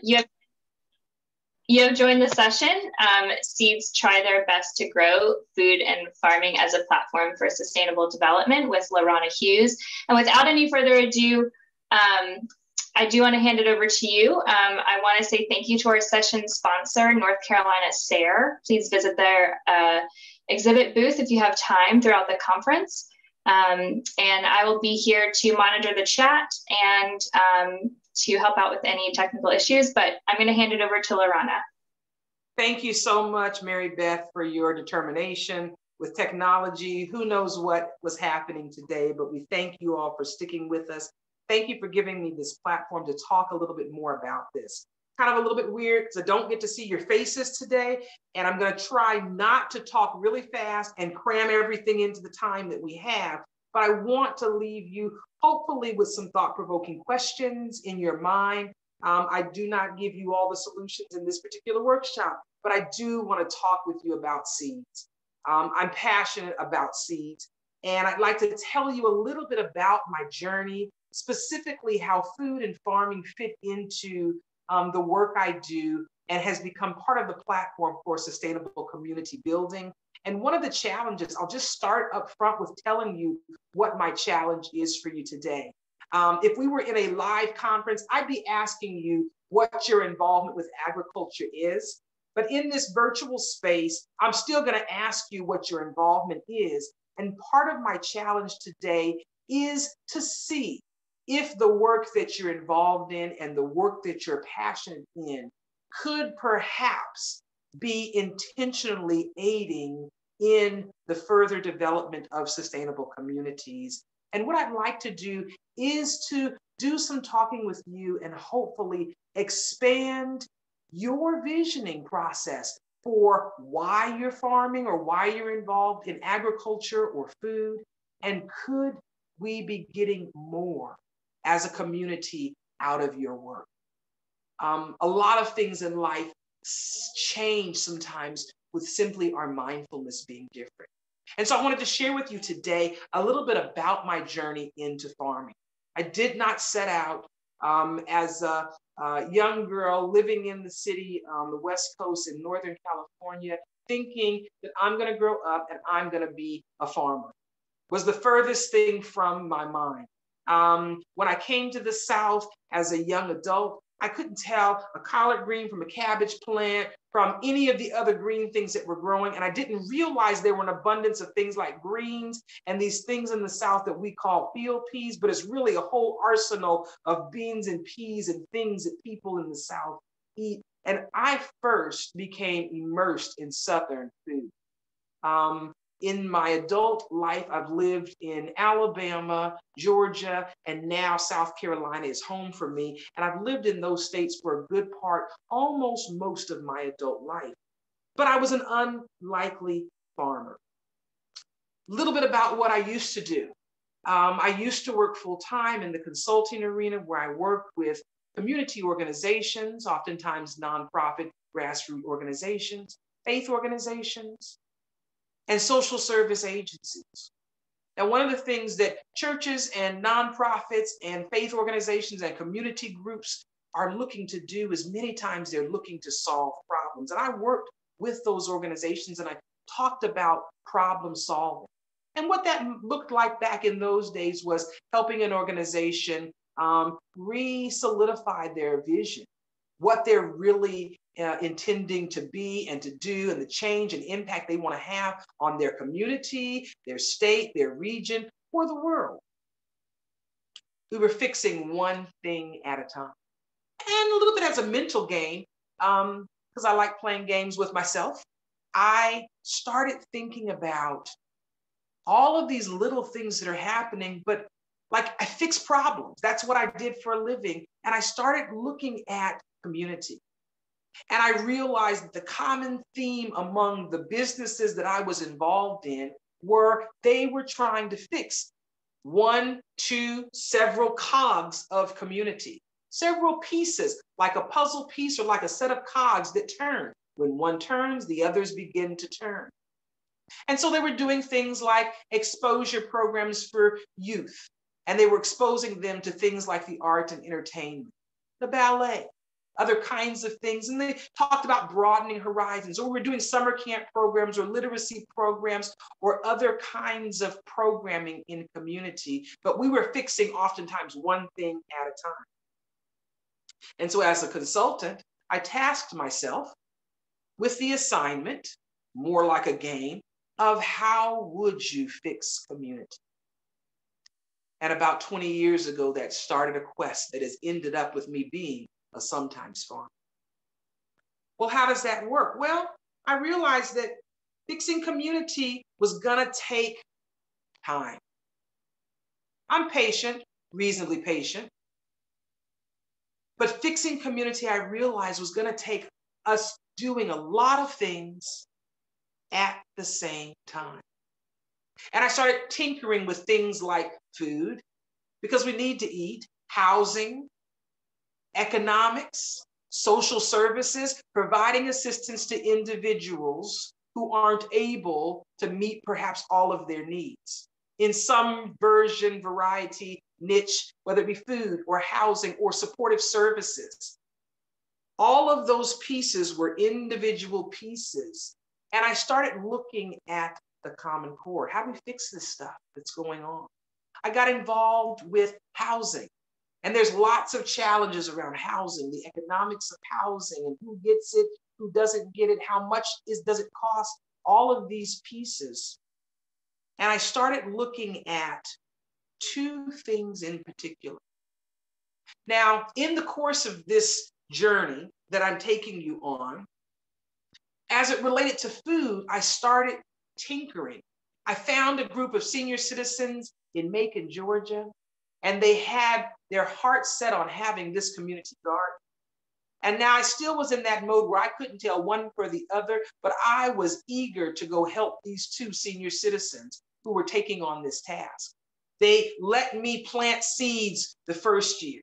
You have joined the session. Seeds try their best to grow food and farming as a platform for sustainable development with LaRahna Hughes. And without any further ado, I do want to hand it over to you. I want to say thank you to our session sponsor, North Carolina SARE. Please visit their exhibit booth if you have time throughout the conference. And I will be here to monitor the chat and to help out with any technical issues, but I'm going to hand it over to LaRahna. Thank you so much, Mary Beth, for your determination with technology. Who knows what was happening today, but we thank you all for sticking with us. Thank you for giving me this platform to talk a little bit more about this. Kind of a little bit weird because I don't get to see your faces today, and I'm going to try not to talk really fast and cram everything into the time that we have, but I want to leave you hopefully with some thought-provoking questions in your mind. I do not give you all the solutions in this particular workshop, but I do want to talk with you about seeds. I'm passionate about seeds, and I'd like to tell you a little bit about my journey, specifically how food and farming fit into the work I do and has become part of the platform for sustainable community building. And one of the challenges, I'll just start up front with telling you what my challenge is for you today. If we were in a live conference, I'd be asking you what your involvement with agriculture is. But in this virtual space, I'm still going to ask you what your involvement is. And part of my challenge today is to see if the work that you're involved in and the work that you're passionate in could perhaps be intentionally aiding in the further development of sustainable communities. And what I'd like to do is to do some talking with you and hopefully expand your visioning process for why you're farming or why you're involved in agriculture or food. And could we be getting more as a community out of your work? A lot of things in life change sometimes with simply our mindfulness being different. And so I wanted to share with you today a little bit about my journey into farming. I did not set out as a young girl living in the city on the West Coast in Northern California, thinking that I'm going to grow up and I'm going to be a farmer. Was the furthest thing from my mind. When I came to the South as a young adult, I couldn't tell a collard green from a cabbage plant from any of the other green things that were growing. And I didn't realize there were an abundance of things like greens and these things in the South that we call field peas, but it's really a whole arsenal of beans and peas and things that people in the South eat. And I first became immersed in Southern food. In my adult life, I've lived in Alabama, Georgia, and now South Carolina is home for me. And I've lived in those states for a good part, almost most of my adult life. But I was an unlikely farmer. A little bit about what I used to do. I used to work full-time in the consulting arena where I worked with community organizations, oftentimes nonprofit grassroots organizations, faith organizations, and social service agencies. Now, one of the things that churches and nonprofits and faith organizations and community groups are looking to do is many times they're looking to solve problems. And I worked with those organizations and I talked about problem solving. And what that looked like back in those days was helping an organization re-solidify their vision, what they're really intending to be and to do, and the change and impact they want to have on their community, their state, their region, or the world. We were fixing one thing at a time. And a little bit as a mental game, because I like playing games with myself, I started thinking about all of these little things that are happening, but like I fix problems. That's what I did for a living. And I started looking at community. And I realized that the common theme among the businesses that I was involved in were they were trying to fix one, two, several cogs of community, several pieces, like a puzzle piece or like a set of cogs that turn. When one turns, the others begin to turn. And so they were doing things like exposure programs for youth, and they were exposing them to things like the art and entertainment, the ballet, other kinds of things. And they talked about broadening horizons, or we're doing summer camp programs or literacy programs or other kinds of programming in community. But we were fixing oftentimes one thing at a time. And so as a consultant, I tasked myself with the assignment, more like a game, of how would you fix community? And about 20 years ago, that started a quest that has ended up with me being a sometimes farmer. Well, how does that work? Well, I realized that fixing community was gonna take time. I'm patient, reasonably patient, but fixing community, I realized, was gonna take us doing a lot of things at the same time. And I started tinkering with things like food, because we need to eat, housing, economics, social services, providing assistance to individuals who aren't able to meet perhaps all of their needs in some version, variety, niche, whether it be food or housing or supportive services. All of those pieces were individual pieces. And I started looking at the Common Core. How do we fix this stuff that's going on? I got involved with housing. And there's lots of challenges around housing, the economics of housing, and who gets it, who doesn't get it, how much does it cost, all of these pieces. And I started looking at two things in particular. Now, in the course of this journey that I'm taking you on, as it related to food, I started tinkering. I found a group of senior citizens in Macon, Georgia, and they had their hearts set on having this community garden. And now I still was in that mode where I couldn't tell one for the other, but I was eager to go help these two senior citizens who were taking on this task. They let me plant seeds the first year.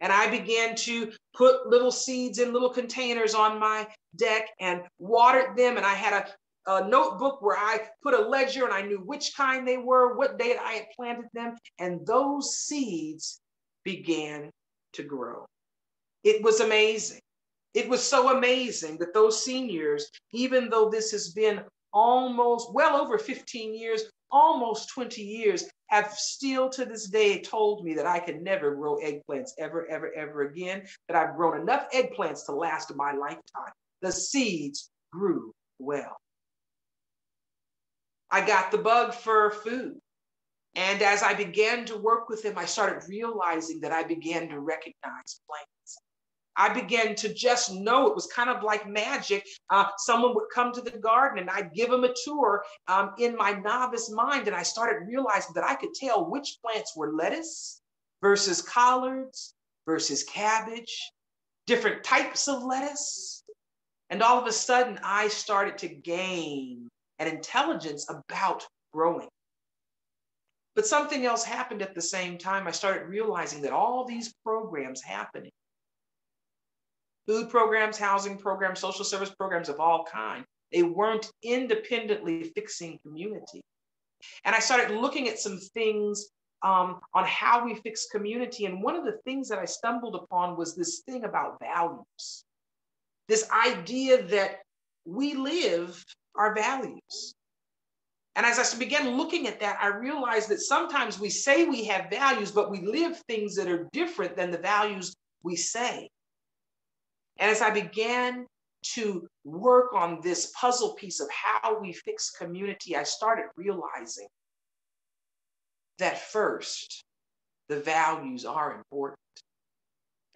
And I began to put little seeds in little containers on my deck and watered them. And I had a notebook where I put a ledger and I knew which kind they were, what date I had planted them. And those seeds began to grow. It was amazing. It was so amazing that those seniors, even though this has been almost well over 15 years, almost 20 years, have still to this day told me that I can never grow eggplants ever, ever, ever again, that I've grown enough eggplants to last my lifetime. The seeds grew well. I got the bug for food. And as I began to work with them, I started realizing that I began to recognize plants. I began to just know it was kind of like magic. Someone would come to the garden and I'd give them a tour in my novice mind. And I started realizing that I could tell which plants were lettuce versus collards versus cabbage, different types of lettuce. And all of a sudden, I started to gain an intelligence about growing. But something else happened at the same time. I started realizing that all these programs happening, food programs, housing programs, social service programs of all kinds, they weren't independently fixing community. And I started looking at some things on how we fix community. And one of the things that I stumbled upon was this thing about values. This idea that we live our values. And as I began looking at that, I realized that sometimes we say we have values, but we live things that are different than the values we say. And as I began to work on this puzzle piece of how we fix community, I started realizing that first, the values are important.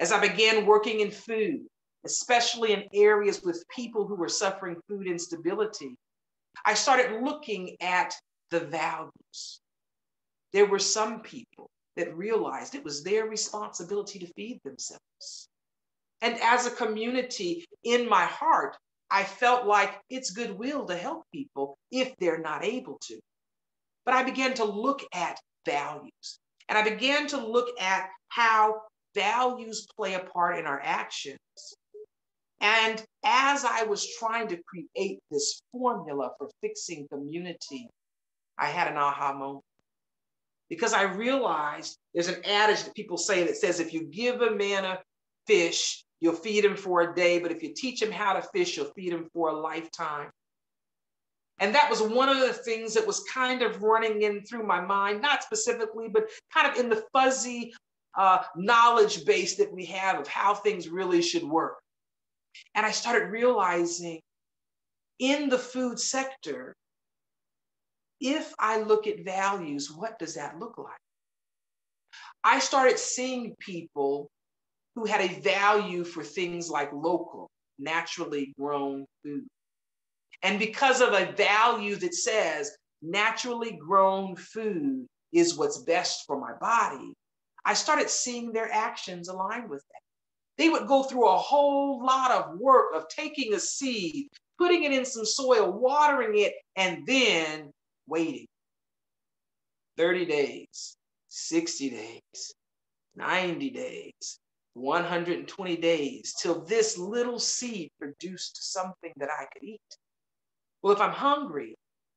As I began working in food, especially in areas with people who were suffering food instability, I started looking at the values. There were some people that realized it was their responsibility to feed themselves. And as a community, in my heart, I felt like it's goodwill to help people if they're not able to. But I began to look at values. And I began to look at how values play a part in our actions. And as I was trying to create this formula for fixing community, I had an aha moment. Because I realized there's an adage that people say that says, if you give a man a fish, you'll feed him for a day, but if you teach him how to fish, you'll feed him for a lifetime. And that was one of the things that was kind of running in through my mind, not specifically, but kind of in the fuzzy knowledge base that we have of how things really should work. And I started realizing in the food sector, if I look at values, what does that look like? I started seeing people who had a value for things like local, naturally grown food. And because of a value that says naturally grown food is what's best for my body, I started seeing their actions align with that. They would go through a whole lot of work of taking a seed, putting it in some soil, watering it, and then waiting. 30 days, 60 days, 90 days, 120 days, till this little seed produced something that I could eat. Well, if I'm hungry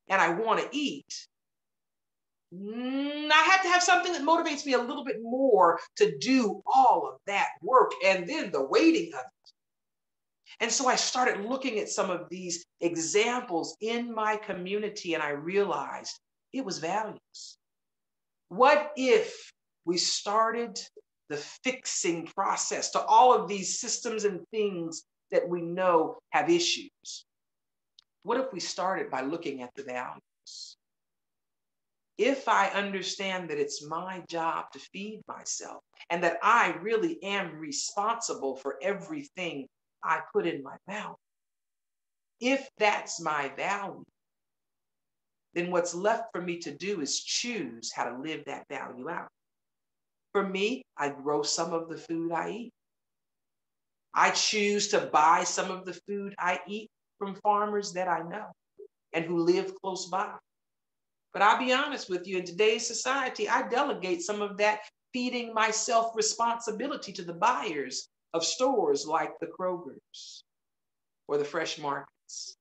and I want to eat, I have to have something that motivates me a little bit more to do all of that work and then the waiting of it. And so I started looking at some of these examples in my community, and I realized it was values. What if we started the fixing process to all of these systems and things that we know have issues? What if we started by looking at the values? If I understand that it's my job to feed myself and that I really am responsible for everything I put in my mouth, if that's my value, then what's left for me to do is choose how to live that value out. For me, I grow some of the food I eat. I choose to buy some of the food I eat from farmers that I know and who live close by. But I'll be honest with you, in today's society, I delegate some of that feeding myself responsibility to the buyers of stores like the Kroger's or the fresh markets.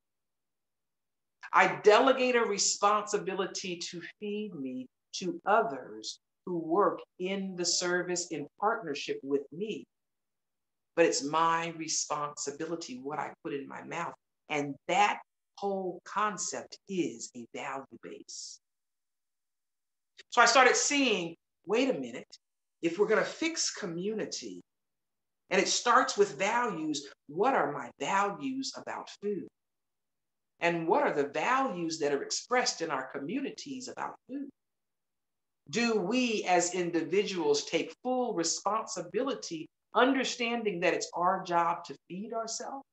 I delegate a responsibility to feed me to others who work in the service in partnership with me. But it's my responsibility what I put in my mouth. And that whole concept is a value base. So I started seeing, wait a minute, if we're going to fix community, and it starts with values, what are my values about food? And what are the values that are expressed in our communities about food? Do we as individuals take full responsibility, understanding that it's our job to feed ourselves?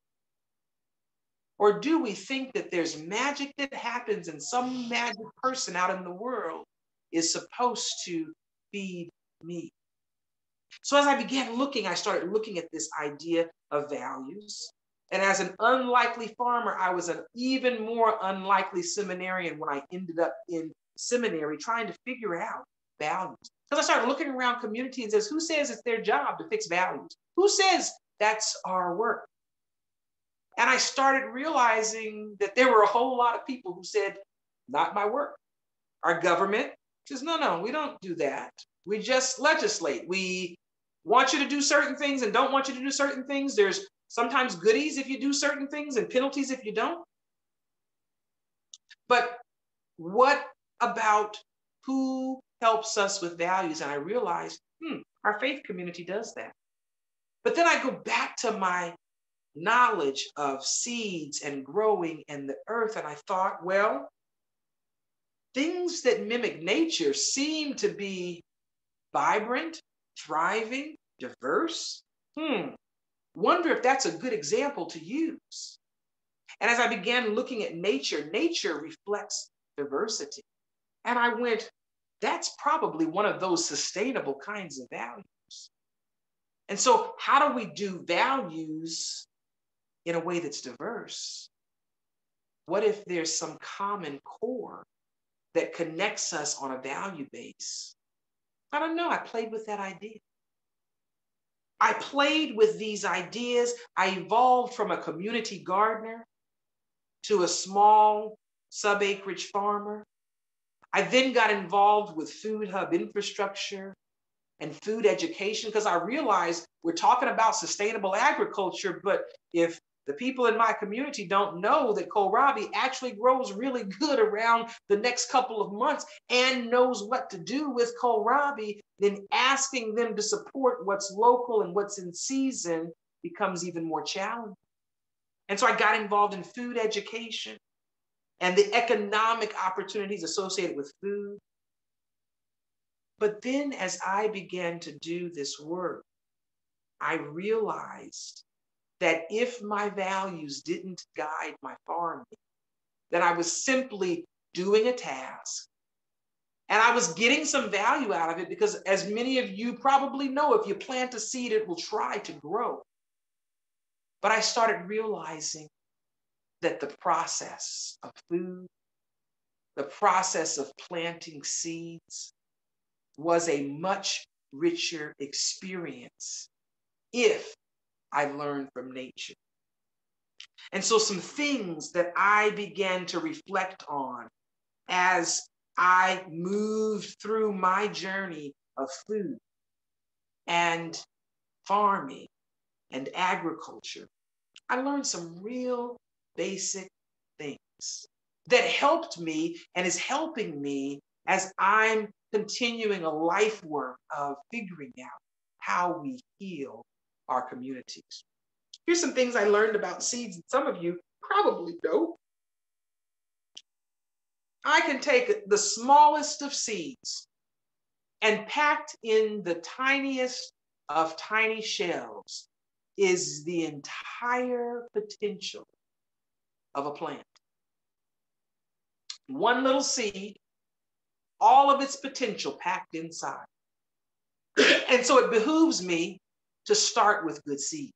Or do we think that there's magic that happens and some magic person out in the world is supposed to feed me? So as I began looking, I started looking at this idea of values. And as an unlikely farmer, I was an even more unlikely seminarian when I ended up in seminary trying to figure out values. Because I started looking around community and says, who says it's their job to fix values? Who says that's our work? And I started realizing that there were a whole lot of people who said, not my work. Our government says, no, we don't do that. We just legislate. We want you to do certain things and don't want you to do certain things. There's sometimes goodies if you do certain things and penalties if you don't. But what about who helps us with values? And I realized, our faith community does that. But then I go back to my knowledge of seeds and growing and the earth. And I thought, well, things that mimic nature seem to be vibrant, thriving, diverse. Wonder if that's a good example to use. And as I began looking at nature, nature reflects diversity. And I went, that's probably one of those sustainable kinds of values. And so how do we do values in a way that's diverse? What if there's some common core that connects us on a value base? I don't know. I played with that idea. I played with these ideas. I evolved from a community gardener to a small sub-acreage farmer. I then got involved with food hub infrastructure and food education, because I realized we're talking about sustainable agriculture, but if the people in my community don't know that kohlrabi actually grows really good around the next couple of months and knows what to do with kohlrabi, then asking them to support what's local and what's in season becomes even more challenging. And so I got involved in food education and the economic opportunities associated with food. But then as I began to do this work, I realized that if my values didn't guide my farming, that I was simply doing a task. And I was getting some value out of it because, as many of you probably know, if you plant a seed, it will try to grow. But I started realizing that the process of food, the process of planting seeds, was a much richer experience if I learned from nature. And so some things that I began to reflect on as I moved through my journey of food and farming and agriculture, I learned some real basic things that helped me and is helping me as I'm continuing a life work of figuring out how we heal our communities. Here's some things I learned about seeds, and some of you probably know. I can take the smallest of seeds and packed in the tiniest of tiny shells is the entire potential of a plant. One little seed, all of its potential packed inside. And so it behooves me to start with good seeds.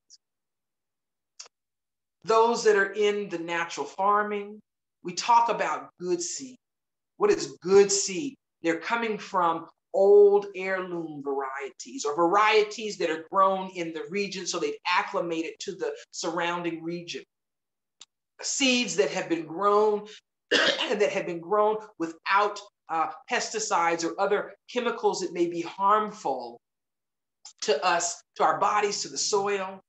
Those that are in the natural farming, we talk about good seed. What is good seed? They're coming from old heirloom varieties or varieties that are grown in the region so they've acclimated to the surrounding region. Seeds that have been grown and that have been grown without pesticides or other chemicals that may be harmful to us, to our bodies, to the soil.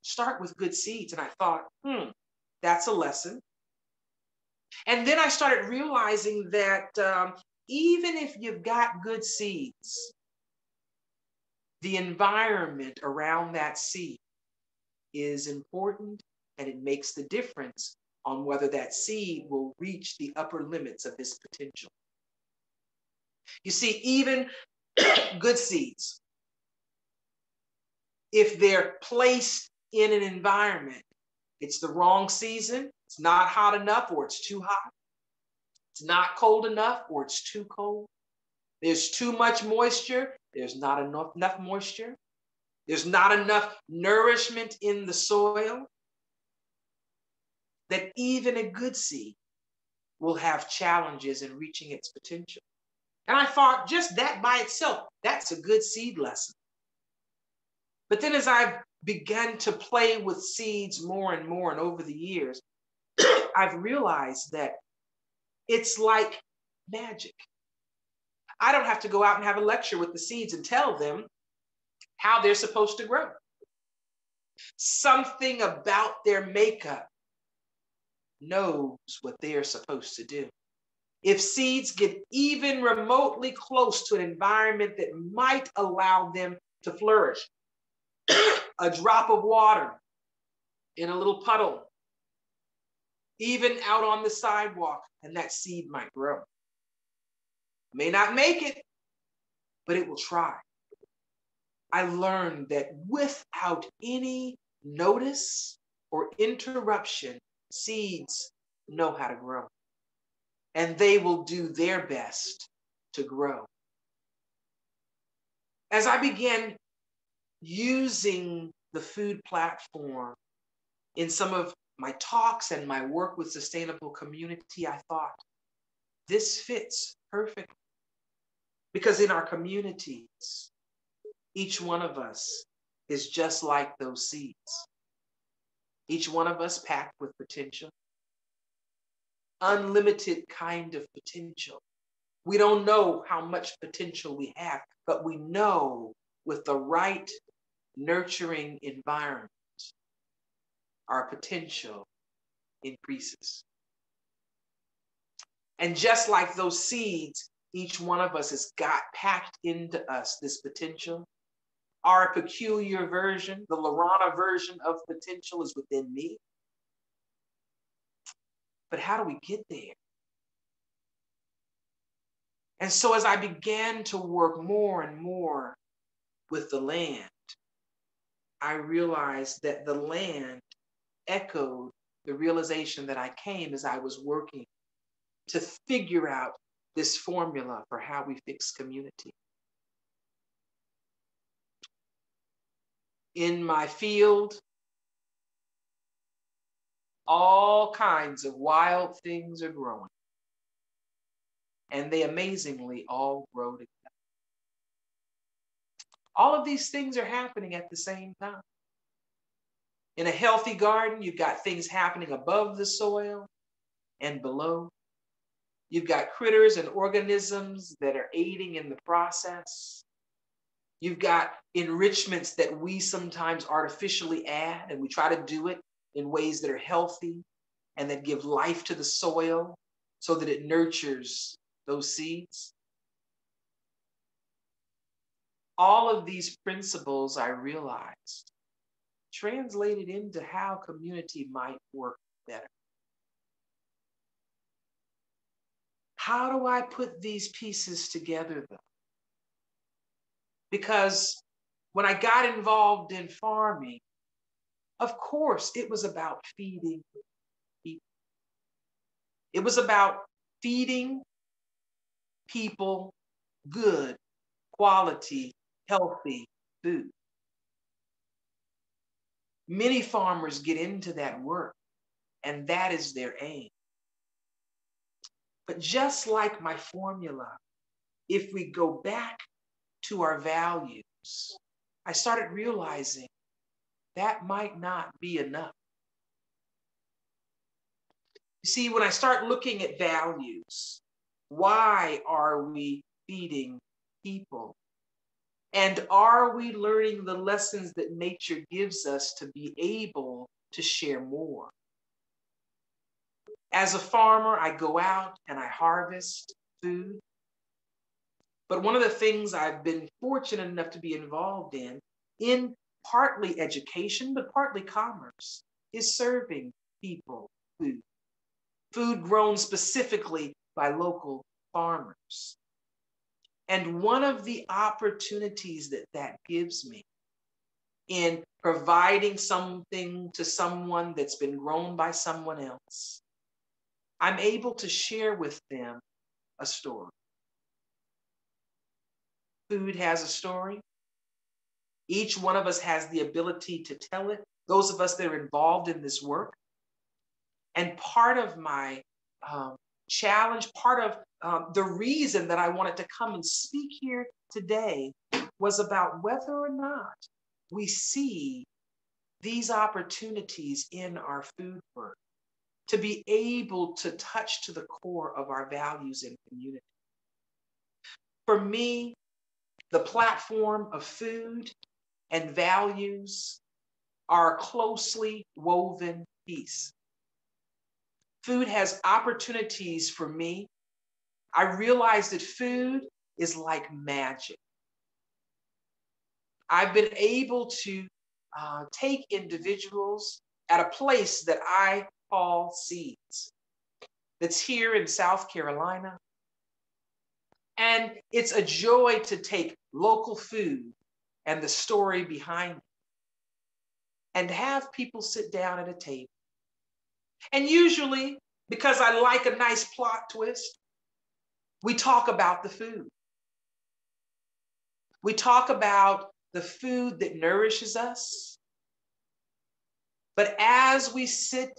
Start with good seeds. And I thought, that's a lesson. And then I started realizing that even if you've got good seeds, the environment around that seed is important, and it makes the difference on whether that seed will reach the upper limits of its potential. You see, even good seeds, if they're placed in an environment, it's the wrong season, it's not hot enough or it's too hot, it's not cold enough or it's too cold, there's too much moisture, there's not enough moisture, there's not enough nourishment in the soil, that even a good seed will have challenges in reaching its potential. And I thought just that by itself, that's a good seed lesson. But then as I've begun to play with seeds more and more and over the years, I've realized that it's like magic. I don't have to go out and have a lecture with the seeds and tell them how they're supposed to grow. Something about their makeup knows what they're supposed to do. If seeds get even remotely close to an environment that might allow them to flourish, a drop of water in a little puddle, even out on the sidewalk, and that seed might grow. May not make it, but it will try. I learned that without any notice or interruption, seeds know how to grow. And they will do their best to grow. As I began using the food platform in some of my talks and my work with sustainable community, I thought, this fits perfectly. Because in our communities, each one of us is just like those seeds. Each one of us packed with potential, unlimited kind of potential. We don't know how much potential we have, but we know with the right nurturing environment, our potential increases. And just like those seeds, each one of us has got packed into us this potential. Our peculiar version, the LaRahna version of potential, is within me. But how do we get there? And so as I began to work more and more with the land, I realized that the land echoed the realization that I came as I was working to figure out this formula for how we fix community. In my field, all kinds of wild things are growing, and they amazingly all grow together. All of these things are happening at the same time. In a healthy garden, you've got things happening above the soil and below. You've got critters and organisms that are aiding in the process. You've got enrichments that we sometimes artificially add, and we try to do it in ways that are healthy and that give life to the soil so that it nurtures those seeds. All of these principles, I realized, translated into how community might work better. How do I put these pieces together, though? Because when I got involved in farming, of course, it was about feeding people. It was about feeding people good, quality, healthy food. Many farmers get into that work, and that is their aim. But just like my formula, if we go back to our values, I started realizing that might not be enough. You see, when I start looking at values, why are we feeding people? And are we learning the lessons that nature gives us to be able to share more? As a farmer, I go out and I harvest food. But one of the things I've been fortunate enough to be involved in partly education, but partly commerce, is serving people food. Food grown specifically by local farmers. And one of the opportunities that gives me in providing something to someone that's been grown by someone else, I'm able to share with them a story. Food has a story. Each one of us has the ability to tell it, those of us that are involved in this work. And part of my challenge, part of the reason that I wanted to come and speak here today was about whether or not we see these opportunities in our food work to be able to touch to the core of our values and community. For me, the platform of food and values are a closely woven piece. Food has opportunities for me. I realize that food is like magic. I've been able to take individuals at a place that I call Seeds, that's here in South Carolina. And it's a joy to take local food and the story behind it and have people sit down at a table. And usually, because I like a nice plot twist, we talk about the food. We talk about the food that nourishes us. But as we sit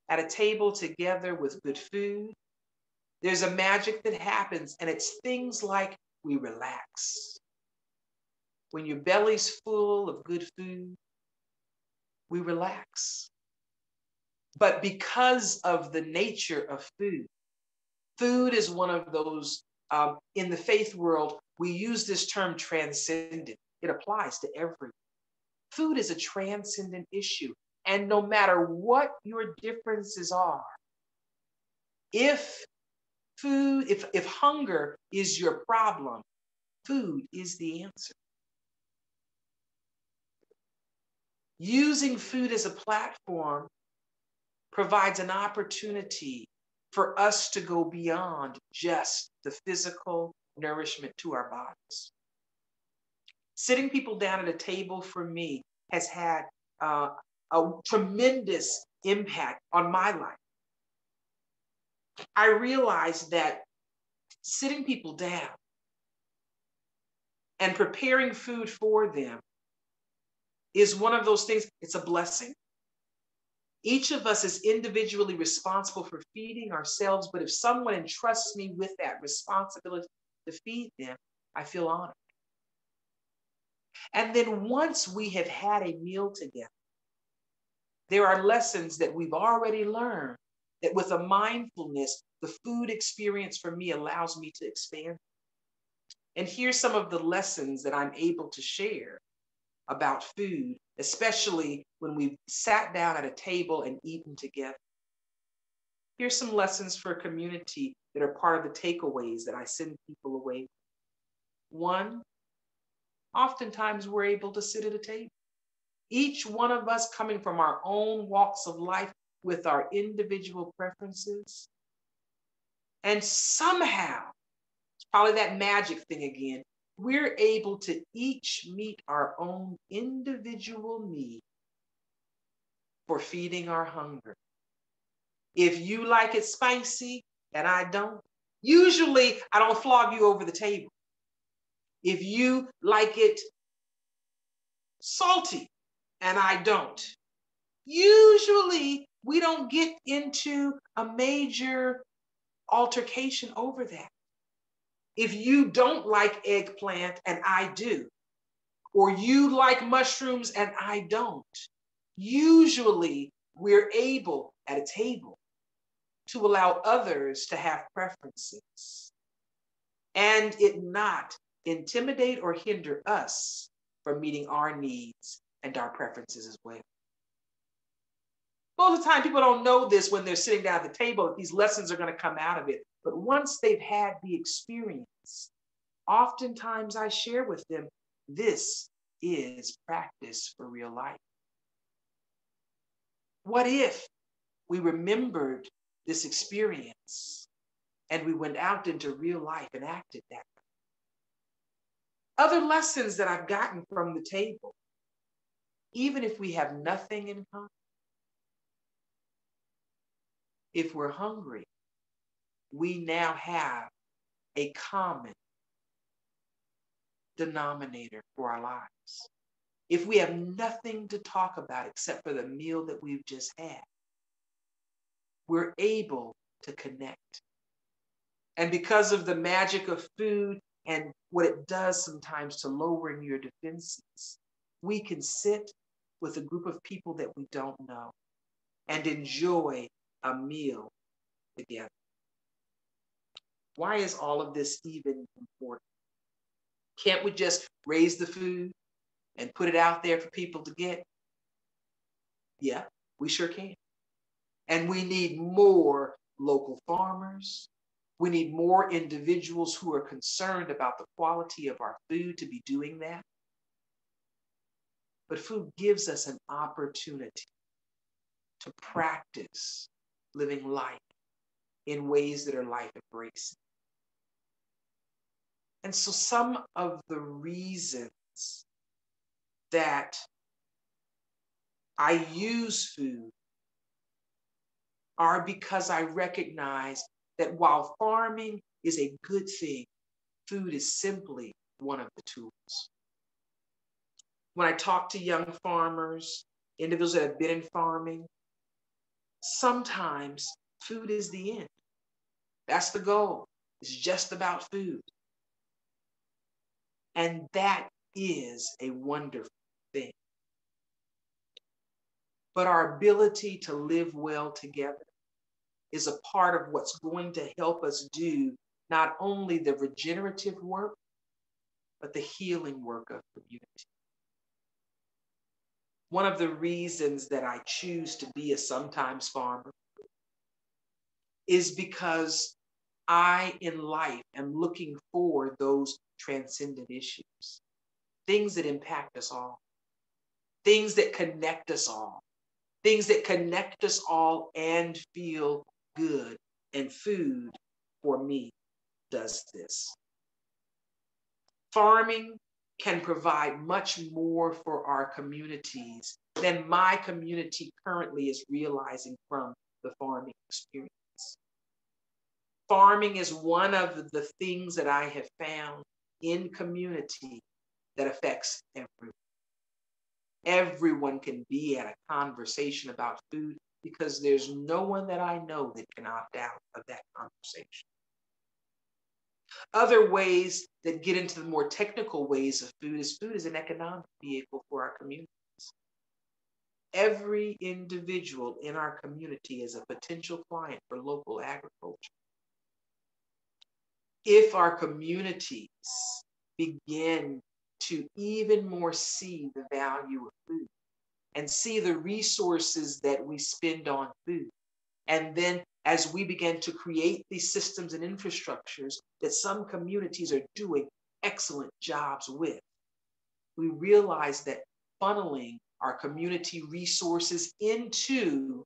at a table together with good food, there's a magic that happens, and it's things like we relax. When your belly's full of good food, we relax. But because of the nature of food, food is one of those in the faith world, we use this term transcendent. It applies to everyone. Food is a transcendent issue. And no matter what your differences are, if hunger is your problem, food is the answer. Using food as a platform provides an opportunity for us to go beyond just the physical nourishment to our bodies. Sitting people down at a table for me has had a tremendous impact on my life. I realized that sitting people down and preparing food for them is one of those things. It's a blessing. Each of us is individually responsible for feeding ourselves, but if someone entrusts me with that responsibility to feed them, I feel honored. And then once we have had a meal together, there are lessons that we've already learned that with a mindfulness, the food experience for me allows me to expand. And here's some of the lessons that I'm able to share about food, especially when we've sat down at a table and eaten together. Here's some lessons for community that are part of the takeaways that I send people away with. One, oftentimes we're able to sit at a table. Each one of us coming from our own walks of life with our individual preferences. And somehow, it's probably that magic thing again, we're able to each meet our own individual need for feeding our hunger. If you like it spicy and I don't, usually I don't flog you over the table. If you like it salty and I don't, usually we don't get into a major altercation over that. If you don't like eggplant and I do, or you like mushrooms and I don't, usually we're able at a table to allow others to have preferences and it not intimidate or hinder us from meeting our needs and our preferences as well. Most of the time, people don't know this when they're sitting down at the table, that these lessons are going to come out of it. But once they've had the experience, oftentimes I share with them, this is practice for real life. What if we remembered this experience and we went out into real life and acted that way? Other lessons that I've gotten from the table, even if we have nothing in common, if we're hungry, we now have a common denominator for our lives. If we have nothing to talk about except for the meal that we've just had, we're able to connect. And because of the magic of food and what it does sometimes to lowering your defenses, we can sit with a group of people that we don't know and enjoy a meal together. Why is all of this even important? Can't we just raise the food and put it out there for people to get? Yeah, we sure can. And we need more local farmers. We need more individuals who are concerned about the quality of our food to be doing that. But food gives us an opportunity to practice living life in ways that are life embracing. And so some of the reasons that I use food are because I recognize that while farming is a good thing, food is simply one of the tools. When I talk to young farmers, individuals that have been in farming, sometimes food is the end. That's the goal. It's just about food. And that is a wonderful thing. But our ability to live well together is a part of what's going to help us do not only the regenerative work, but the healing work of community. One of the reasons that I choose to be a sometimes farmer is because I, in life, am looking for those transcendent issues, things that impact us all, things that connect us all, things that connect us all and feel good. And food, for me, does this. Farming can provide much more for our communities than my community currently is realizing from the farming experience. Farming is one of the things that I have found in community that affects everyone. Everyone can be at a conversation about food because there's no one that I know that can opt out of that conversation. Other ways that get into the more technical ways of food is an economic vehicle for our communities. Every individual in our community is a potential client for local agriculture. If our communities begin to even more see the value of food and see the resources that we spend on food, and then as we begin to create these systems and infrastructures that some communities are doing excellent jobs with, we realize that funneling our community resources into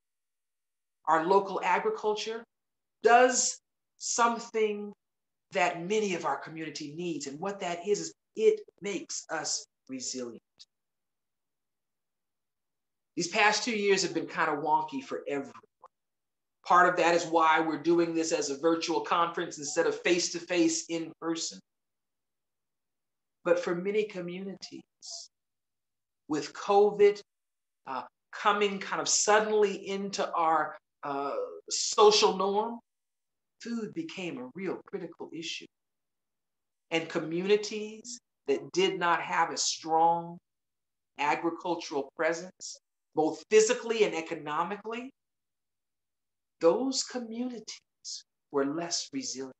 our local agriculture does something that many of our community needs. And what that is it makes us resilient. These past 2 years have been kind of wonky for everyone. Part of that is why we're doing this as a virtual conference instead of face-to-face in person. But for many communities, with COVID coming kind of suddenly into our social norm, food became a real critical issue. And communities that did not have a strong agricultural presence, both physically and economically, those communities were less resilient.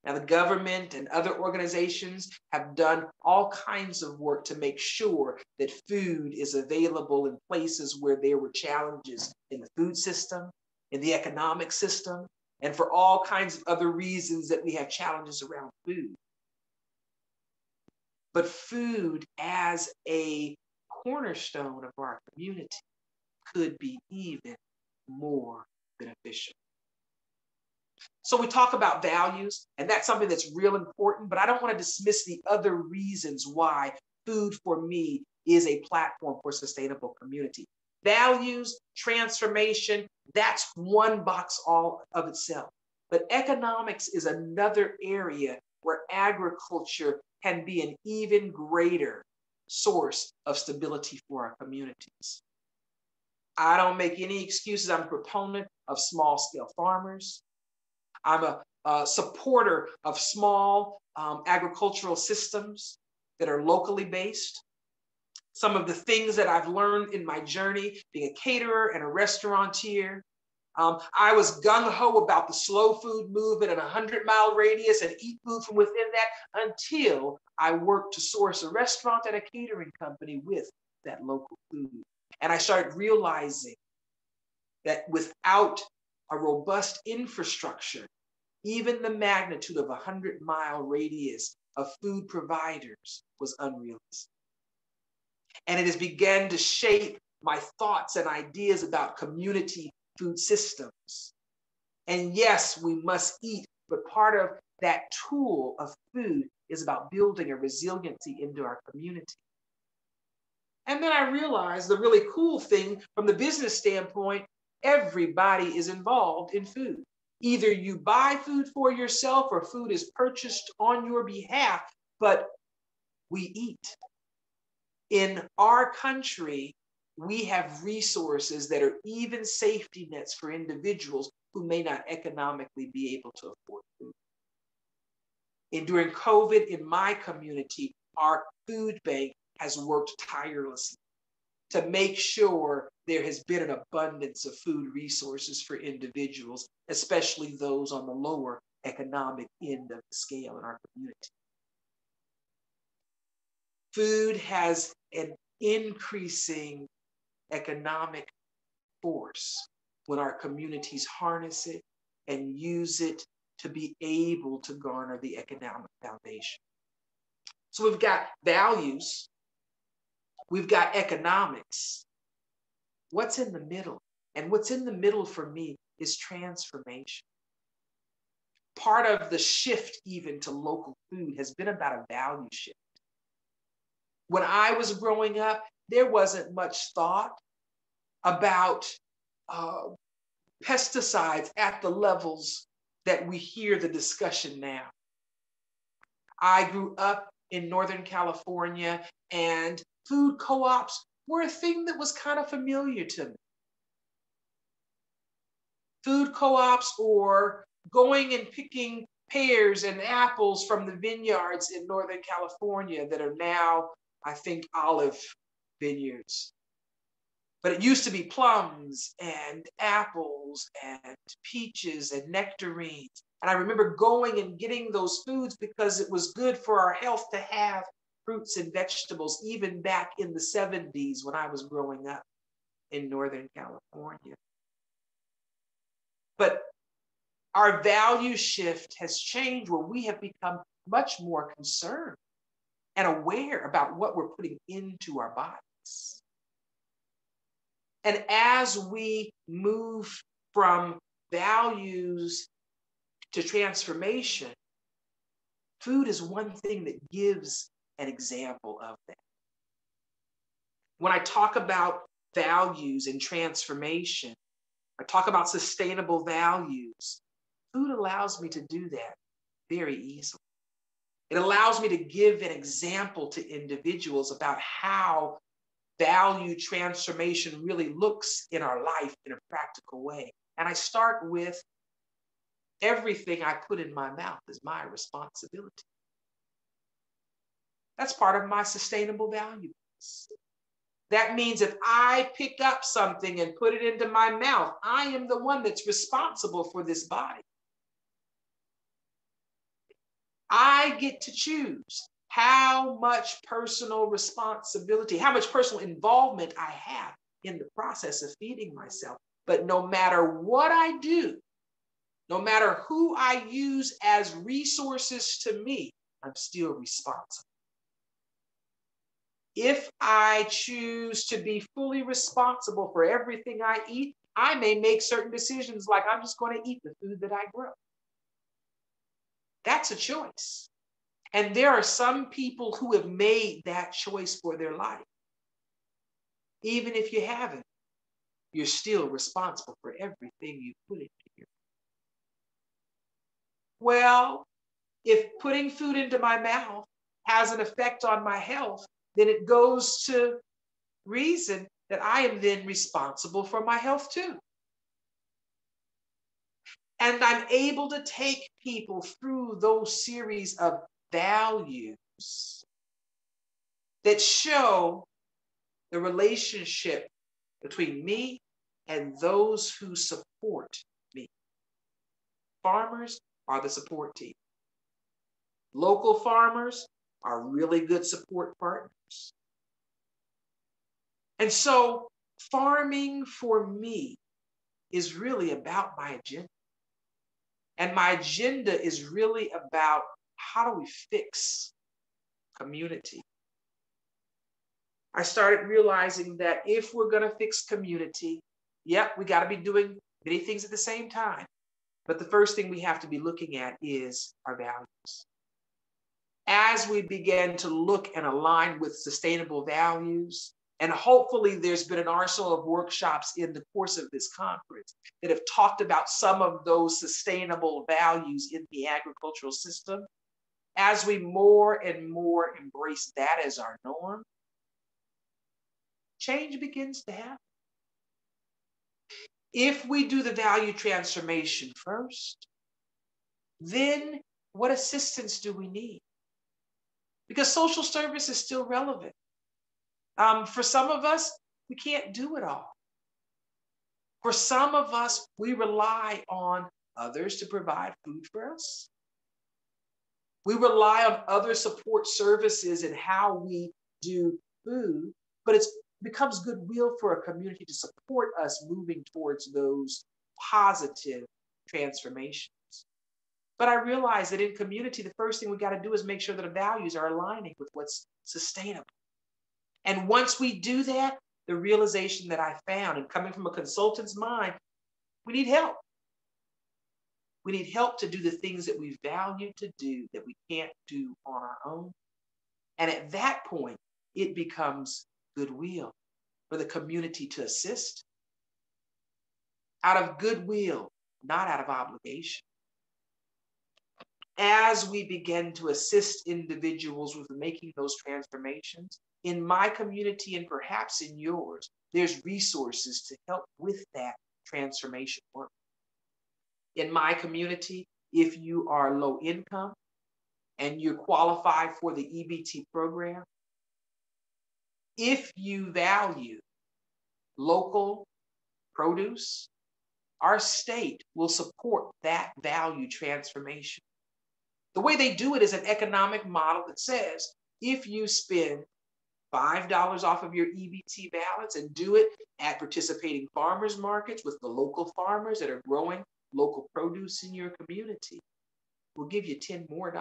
Now, the government and other organizations have done all kinds of work to make sure that food is available in places where there were challenges in the food system, in the economic system, and for all kinds of other reasons that we have challenges around food. But food as a cornerstone of our community could be even more beneficial. So we talk about values, and that's something that's real important, but I don't want to dismiss the other reasons why food for me is a platform for sustainable community. Values, transformation, that's one box all of itself. But economics is another area where agriculture can be an even greater source of stability for our communities. I don't make any excuses. I'm a proponent of small-scale farmers. I'm a supporter of small agricultural systems that are locally based. Some of the things that I've learned in my journey, being a caterer and a restaurateur, I was gung-ho about the slow food movement and a 100-mile radius and eat food from within that until I worked to source a restaurant and a catering company with that local food. And I started realizing that without a robust infrastructure, even the magnitude of a 100-mile radius of food providers was unrealistic. And it has begun to shape my thoughts and ideas about community food systems. And yes, we must eat, but part of that tool of food is about building a resiliency into our community. And then I realized the really cool thing from the business standpoint, everybody is involved in food. Either you buy food for yourself or food is purchased on your behalf, but we eat. In our country, we have resources that are even safety nets for individuals who may not economically be able to afford food. And during COVID in my community, our food bank has worked tirelessly to make sure there has been an abundance of food resources for individuals, especially those on the lower economic end of the scale in our community. Food has an increasing economic force when our communities harness it and use it to be able to garner the economic foundation. So we've got values, we've got economics. What's in the middle? And what's in the middle for me is transformation. Part of the shift even to local food has been about a value shift. When I was growing up, there wasn't much thought about pesticides at the levels that we hear the discussion now. I grew up in Northern California, and food co-ops were a thing that was kind of familiar to me. Food co-ops, or going and picking pears and apples from the vineyards in Northern California that are now, I think, olive vineyards. But it used to be plums and apples and peaches and nectarines. And I remember going and getting those foods because it was good for our health to have fruits and vegetables, even back in the 70s when I was growing up in Northern California. But our value shift has changed, where we have become much more concerned and aware about what we're putting into our bodies. And as we move from values to transformation, food is one thing that gives an example of that. When I talk about values and transformation, I talk about sustainable values. Food allows me to do that very easily. It allows me to give an example to individuals about how value transformation really looks in our life in a practical way. And I start with everything I put in my mouth is my responsibility. That's part of my sustainable values. That means if I pick up something and put it into my mouth, I am the one that's responsible for this body. I get to choose how much personal responsibility, how much personal involvement I have in the process of feeding myself. But no matter what I do, no matter who I use as resources to me, I'm still responsible. If I choose to be fully responsible for everything I eat, I may make certain decisions like I'm just going to eat the food that I grow. That's a choice. And there are some people who have made that choice for their life. Even if you haven't, you're still responsible for everything you put into your life. Well, if putting food into my mouth has an effect on my health, then it goes to reason that I am then responsible for my health too. And I'm able to take people through those series of values that show the relationship between me and those who support me. Farmers are the support team. Local farmers are really good support partners. And so farming for me is really about my agenda. And my agenda is really about how do we fix community. I started realizing that if we're going to fix community, yep, we got to be doing many things at the same time. But the first thing we have to be looking at is our values. As we begin to look and align with sustainable values, and hopefully there's been an arsenal of workshops in the course of this conference that have talked about some of those sustainable values in the agricultural system. As we more and more embrace that as our norm, change begins to happen. If we do the value transformation first, then what assistance do we need? Because social service is still relevant. For some of us, we can't do it all. For some of us, we rely on others to provide food for us. We rely on other support services and how we do food, but it becomes goodwill for a community to support us moving towards those positive transformations. But I realize that in community, the first thing we got to do is make sure that our values are aligning with what's sustainable. And once we do that, the realization that I found, and coming from a consultant's mind, we need help. We need help to do the things that we value to do that we can't do on our own. And at that point, it becomes goodwill for the community to assist out of goodwill, not out of obligation. As we begin to assist individuals with making those transformations, in my community and perhaps in yours, there's resources to help with that transformation work. In my community, if you are low income and you qualify for the EBT program, if you value local produce, our state will support that value transformation. The way they do it is an economic model that says if you spend $5 off of your EBT balance and do it at participating farmers markets with the local farmers that are growing local produce in your community, we'll give you $10 more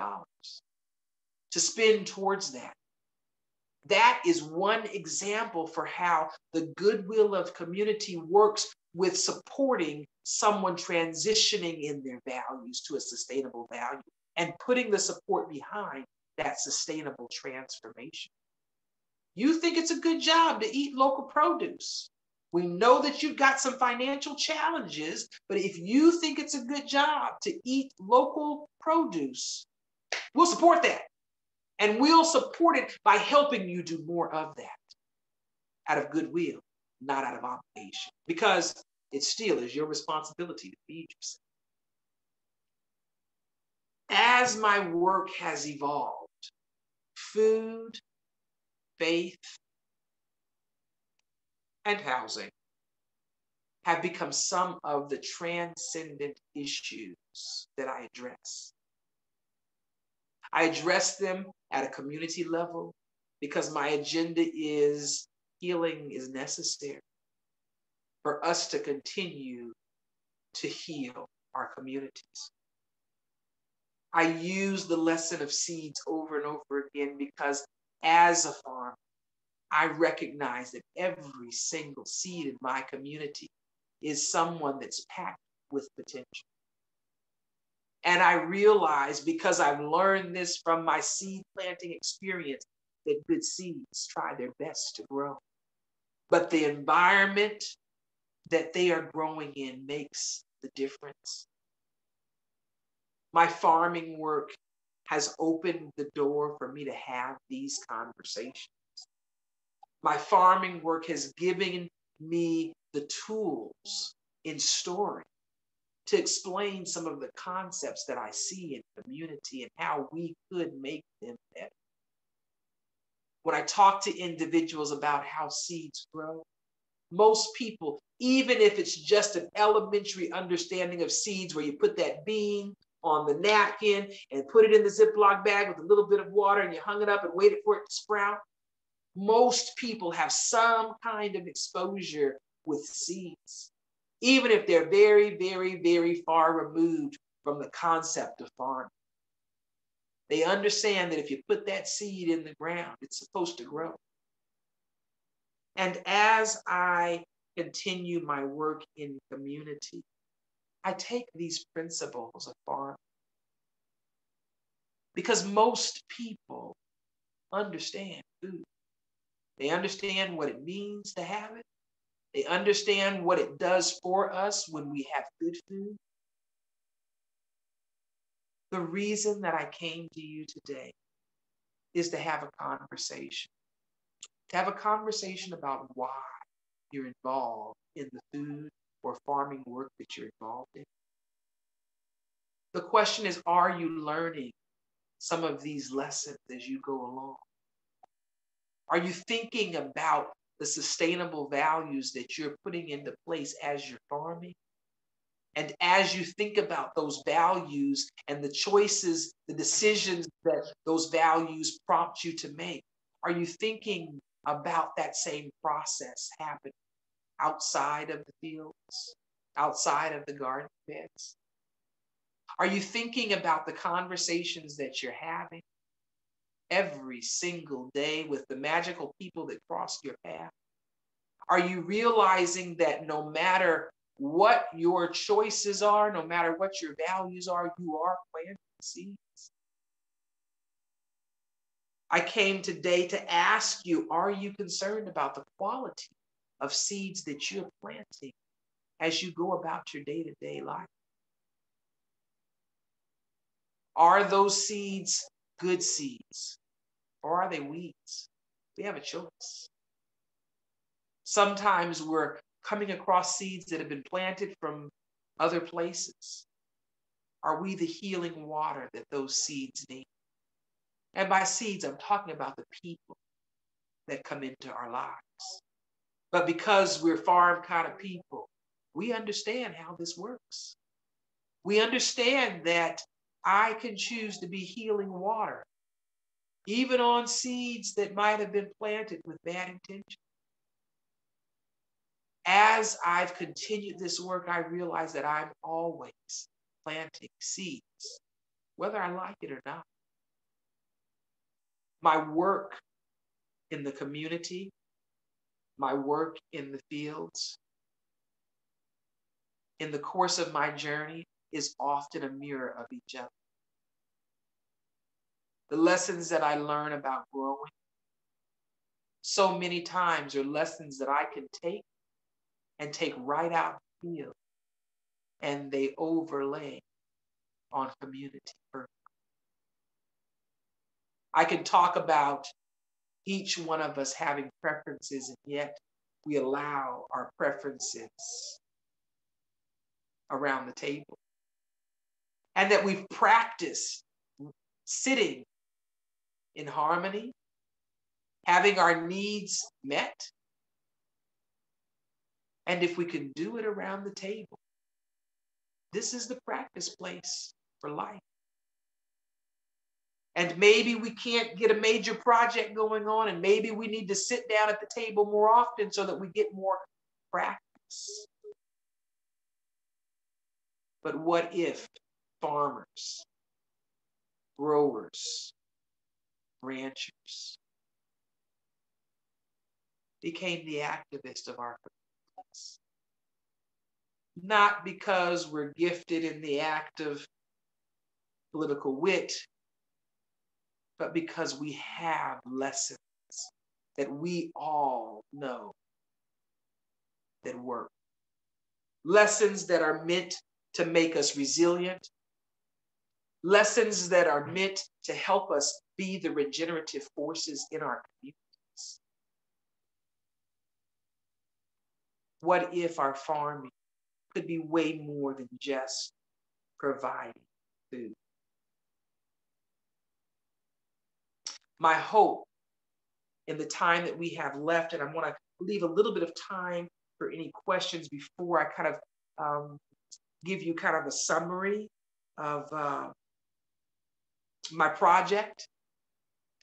to spend towards that. That is one example for how the goodwill of community works with supporting someone transitioning in their values to a sustainable value and putting the support behind that sustainable transformation. You think it's a good job to eat local produce. We know that you've got some financial challenges, but if you think it's a good job to eat local produce, we'll support that. And we'll support it by helping you do more of that out of goodwill, not out of obligation, because it still is your responsibility to feed yourself. As my work has evolved, food, faith, and housing have become some of the transcendent issues that I address. I address them at a community level because my agenda is healing is necessary for us to continue to heal our communities. I use the lesson of seeds over and over again because as a farmer, I recognize that every single seed in my community is someone that's packed with potential. And I realize, because I've learned this from my seed planting experience, that good seeds try their best to grow. But the environment that they are growing in makes the difference. My farming work has opened the door for me to have these conversations. My farming work has given me the tools in story to explain some of the concepts that I see in community and how we could make them better. When I talk to individuals about how seeds grow, most people, even if it's just an elementary understanding of seeds where you put that bean on the napkin and put it in the Ziploc bag with a little bit of water and you hung it up and waited for it to sprout, most people have some kind of exposure with seeds, even if they're very, very, very far removed from the concept of farming. They understand that if you put that seed in the ground, it's supposed to grow. And as I continue my work in community, I take these principles of farming because most people understand food. They understand what it means to have it. They understand what it does for us when we have good food. The reason that I came to you today is to have a conversation. To have a conversation about why you're involved in the food or farming work that you're involved in. The question is, are you learning some of these lessons as you go along? Are you thinking about the sustainable values that you're putting into place as you're farming? And as you think about those values and the choices, the decisions that those values prompt you to make, are you thinking about that same process happening outside of the fields, outside of the garden beds? Are you thinking about the conversations that you're having every single day with the magical people that cross your path? Are you realizing that no matter what your choices are, no matter what your values are, you are planting seeds? I came today to ask you, are you concerned about the quality of seeds that you're planting as you go about your day-to-day life? Are those seeds good seeds, or are they weeds? We have a choice. Sometimes we're coming across seeds that have been planted from other places. Are we the healing water that those seeds need? And by seeds, I'm talking about the people that come into our lives. But because we're farm kind of people, we understand how this works. We understand that I can choose to be healing water, even on seeds that might have been planted with bad intention. As I've continued this work, I realize that I'm always planting seeds, whether I like it or not. My work in the community, my work in the fields, in the course of my journey is often a mirror of each other. The lessons that I learn about growing so many times are lessons that I can take right out of the field, and they overlay on community. I can talk about each one of us having preferences, and yet we allow our preferences around the table. And that we've practiced sitting in harmony, having our needs met. And if we can do it around the table, this is the practice place for life. And maybe we can't get a major project going on, and maybe we need to sit down at the table more often so that we get more practice. But what if farmers, growers, ranchers became the activists of our communities? Not because we're gifted in the act of political wit, but because we have lessons that we all know that work. Lessons that are meant to make us resilient. Lessons that are meant to help us be the regenerative forces in our communities. What if our farming could be way more than just providing food? My hope in the time that we have left, and I want to leave a little bit of time for any questions before I kind of give you kind of a summary of my project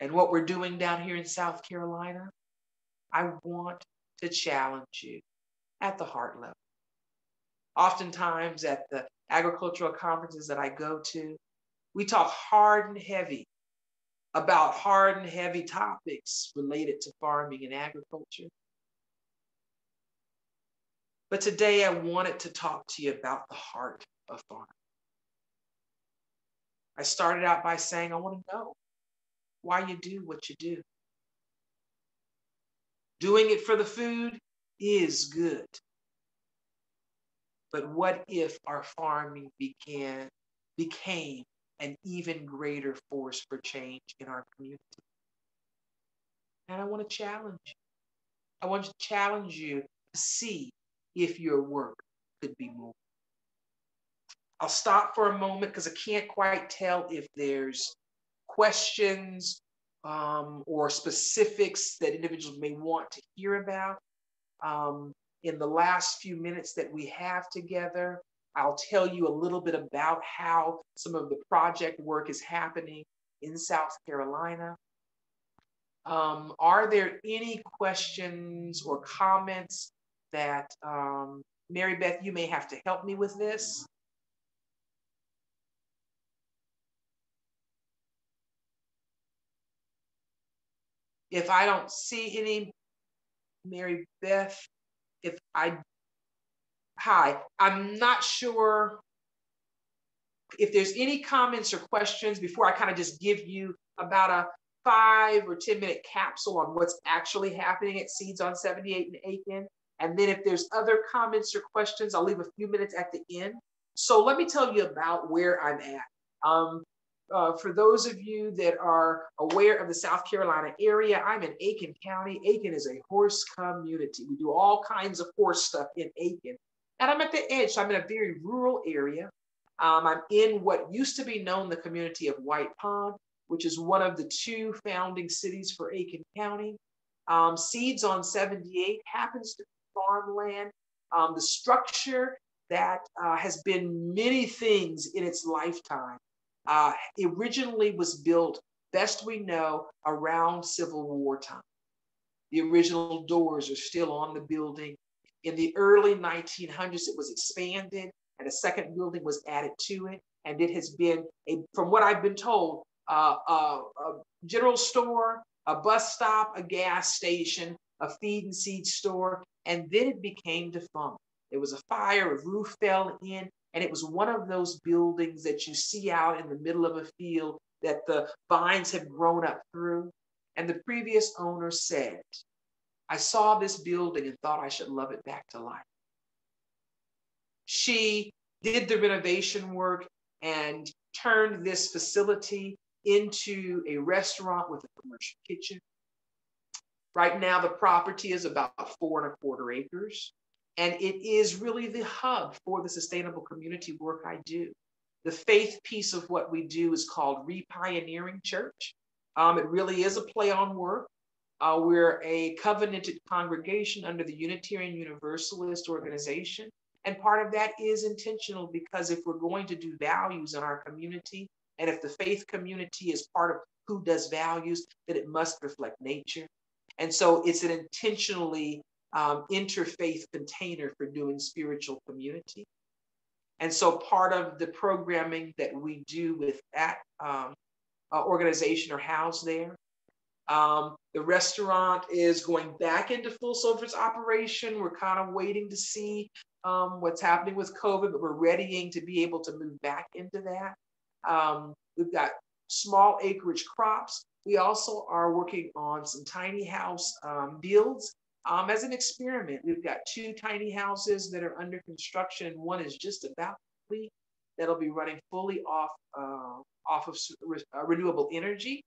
and what we're doing down here in South Carolina. I want to challenge you at the heart level. Oftentimes at the agricultural conferences that I go to, we talk hard and heavy about hard and heavy topics related to farming and agriculture. But today I wanted to talk to you about the heart of farming. I started out by saying I want to know why you do what you do. Doing it for the food is good. But what if our farming became an even greater force for change in our community? And I want to challenge you. I want to challenge you to see if your work could be more. I'll stop for a moment because I can't quite tell if there's questions or specifics that individuals may want to hear about. In the last few minutes that we have together, I'll tell you a little bit about how some of the project work is happening in South Carolina. Are there any questions or comments that, Mary Beth, you may have to help me with this? If I don't see any, Mary Beth, hi, I'm not sure if there's any comments or questions before I kind of just give you about a 5 or 10 minute capsule on what's actually happening at Seeds on 78 in Aiken. And then if there's other comments or questions, I'll leave a few minutes at the end. So let me tell you about where I'm at. For those of you that are aware of the South Carolina area, I'm in Aiken County. Aiken is a horse community. We do all kinds of horse stuff in Aiken. And I'm at the edge, so I'm in a very rural area. I'm in what used to be known the community of White Pond, which is one of the 2 founding cities for Aiken County. Seeds on 78 happens to be farmland. The structure that has been many things in its lifetime originally was built, best we know, around Civil War time. The original doors are still on the building. In the early 1900s, it was expanded and a second building was added to it. And it has been, from what I've been told, a general store, a bus stop, a gas station, a feed and seed store, and then it became defunct. There was a fire, a roof fell in, and it was one of those buildings that you see out in the middle of a field that the vines have grown up through. And the previous owner said, I saw this building and thought I should love it back to life. She did the renovation work and turned this facility into a restaurant with a commercial kitchen. Right now, the property is about 4¼ acres, and it is really the hub for the sustainable community work I do. The faith piece of what we do is called Repioneering Church. It really is a play on work. We're a covenanted congregation under the Unitarian Universalist organization. And part of that is intentional because if we're going to do values in our community, and if the faith community is part of who does values, then it must reflect nature. And so it's an intentionally interfaith container for doing spiritual community. And so part of the programming that we do with that organization are housed there. The restaurant is going back into full service operation. We're kind of waiting to see what's happening with COVID, but we're readying to be able to move back into that. We've got small acreage crops. We also are working on some tiny house builds as an experiment. We've got 2 tiny houses that are under construction, and one is just about complete. That'll be running fully off of renewable energy.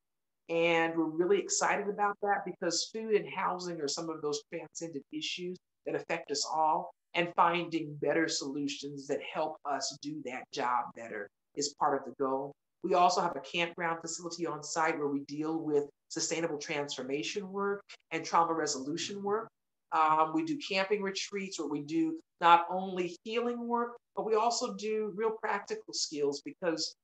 And we're really excited about that because food and housing are some of those transcendent issues that affect us all, and finding better solutions that help us do that job better is part of the goal. We also have a campground facility on site where we deal with sustainable transformation work and trauma resolution work. We do camping retreats where we do not only healing work, but we also do real practical skills because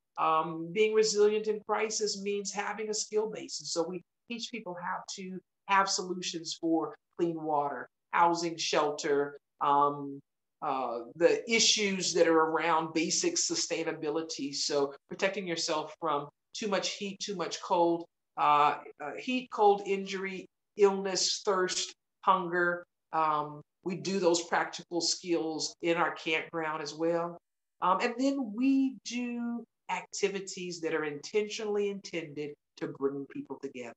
being resilient in crisis means having a skill base. And so we teach people how to have solutions for clean water, housing, shelter, the issues that are around basic sustainability. So protecting yourself from too much heat, too much cold, heat, cold, injury, illness, thirst, hunger. We do those practical skills in our campground as well. And then we do activities that are intentionally intended to bring people together.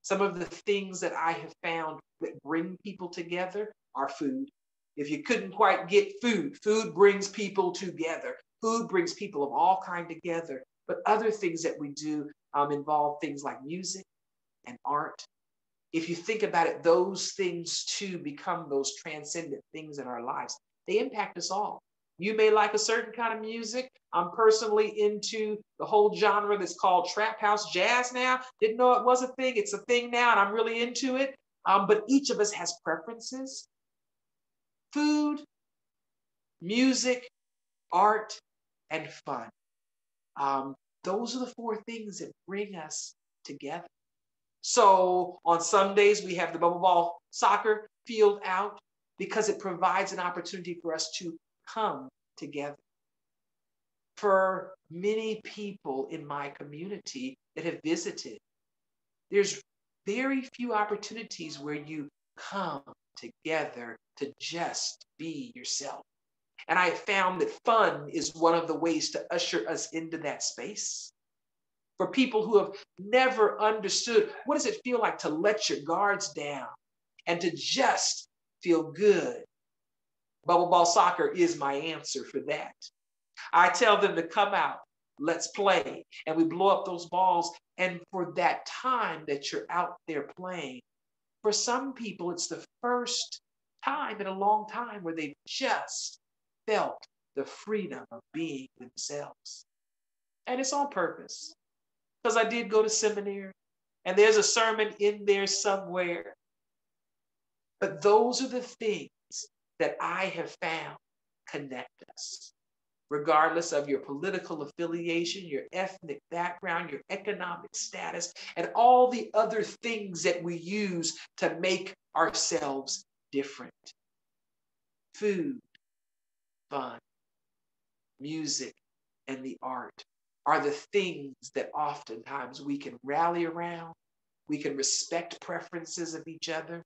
Some of the things that I have found that bring people together are food. If you couldn't quite get food, food brings people together. Food brings people of all kinds together. But other things that we do involve things like music and art. If you think about it, those things too become those transcendent things in our lives. They impact us all. You may like a certain kind of music. I'm personally into the whole genre that's called trap house jazz now. Didn't know it was a thing. It's a thing now, and I'm really into it. But each of us has preferences. Food, music, art, and fun. Those are the four things that bring us together. So on some days we have the bubble ball soccer field out because it provides an opportunity for us to come together. For many people in my community that have visited, there's very few opportunities where you come together to just be yourself. And I found that fun is one of the ways to usher us into that space. For people who have never understood, what does it feel like to let your guards down and to just feel good? Bubble ball soccer is my answer for that. I tell them to come out, let's play. And we blow up those balls. And for that time that you're out there playing, for some people, it's the first time in a long time where they've just felt the freedom of being themselves. And it's on purpose. Because I did go to seminary, and there's a sermon in there somewhere. But those are the things that I have found connect us. Regardless of your political affiliation, your ethnic background, your economic status, and all the other things that we use to make ourselves different. Food, fun, music, and the art are the things that oftentimes we can rally around. We can respect preferences of each other.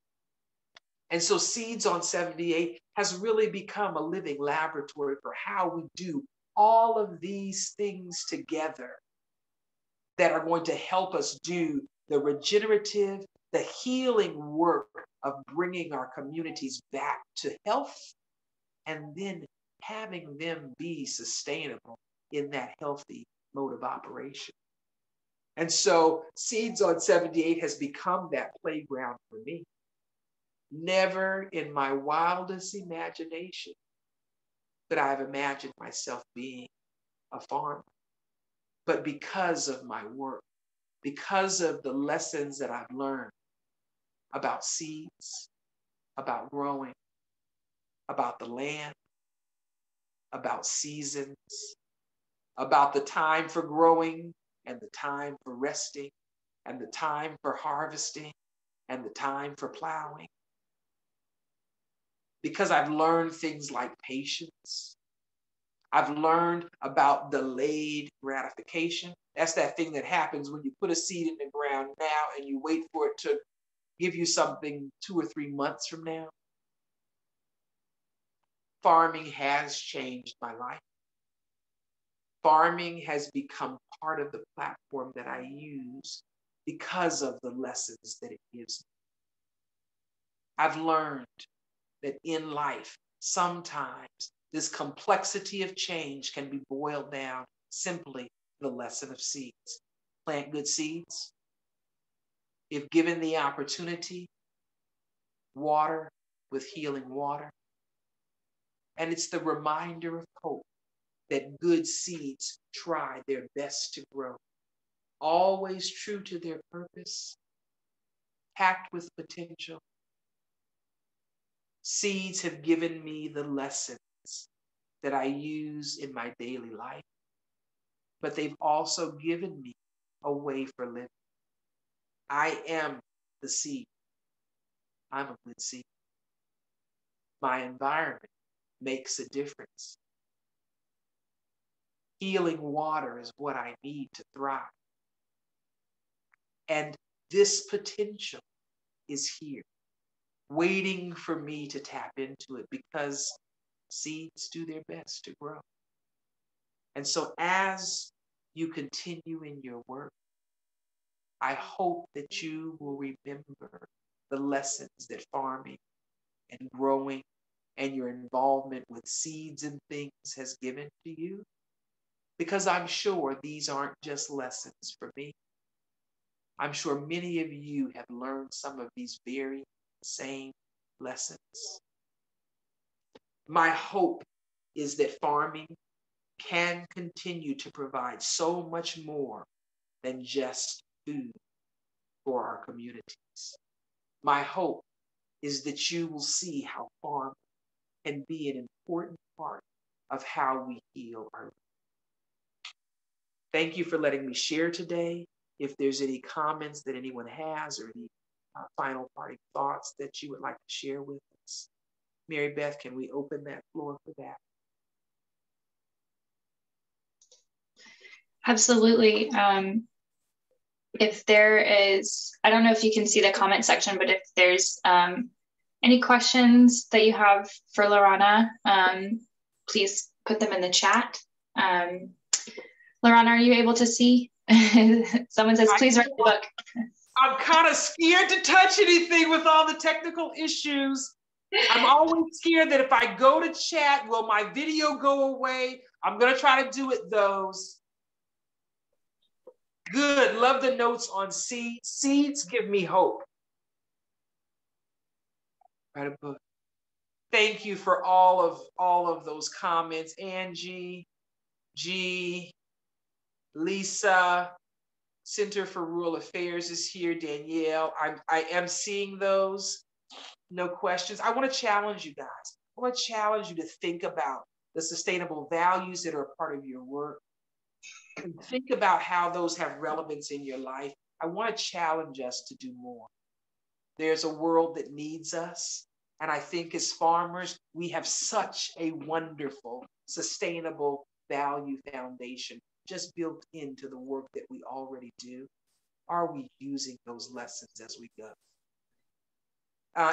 And so Seeds on 78 has really become a living laboratory for how we do all of these things together that are going to help us do the regenerative, the healing work of bringing our communities back to health and then having them be sustainable in that healthy mode of operation. And so Seeds on 78 has become that playground for me. Never in my wildest imagination could I have imagined myself being a farmer. But because of my work, because of the lessons that I've learned about seeds, about growing, about the land, about seasons, about the time for growing and the time for resting and the time for harvesting and the time for plowing. Because I've learned things like patience. I've learned about delayed gratification. That's that thing that happens when you put a seed in the ground now and you wait for it to give you something 2 or 3 months from now. Farming has changed my life. Farming has become part of the platform that I use because of the lessons that it gives me. I've learned that in life, sometimes this complexity of change can be boiled down simply to the lesson of seeds. Plant good seeds. If given the opportunity, water with healing water. And it's the reminder of hope that good seeds try their best to grow, always true to their purpose, packed with potential. Seeds have given me the lessons that I use in my daily life, but they've also given me a way for living. I am the seed. I'm a good seed. My environment makes a difference. Healing water is what I need to thrive. And this potential is here, waiting for me to tap into it because seeds do their best to grow. And so as you continue in your work, I hope that you will remember the lessons that farming and growing and your involvement with seeds and things has given to you. Because I'm sure these aren't just lessons for me. I'm sure many of you have learned some of these very same lessons. My hope is that farming can continue to provide so much more than just food for our communities. My hope is that you will see how farming can be an important part of how we heal our. Thank you for letting me share today. If there's any comments that anyone has or any final parting thoughts that you would like to share with us, Mary Beth, can we open that floor for that? Absolutely. If there is, I don't know if you can see the comment section, but if there's any questions that you have for LaRahna, please put them in the chat. LaRahna, are you able to see? Someone says, please write the book. I'm kind of scared to touch anything with all the technical issues. I'm always scared that if I go to chat, will my video go away? I'm going to try to do it those. Good. Love the notes on seeds. Seeds give me hope. Write a book. Thank you for all of those comments. Angie, G, Lisa, Center for Rural Affairs is here. Danielle, I am seeing those. No questions. I want to challenge you guys. I want to challenge you to think about the sustainable values that are a part of your work and think about how those have relevance in your life. I want to challenge us to do more. There's a world that needs us. And I think as farmers, we have such a wonderful, sustainable value foundation just built into the work that we already do. Are we using those lessons as we go?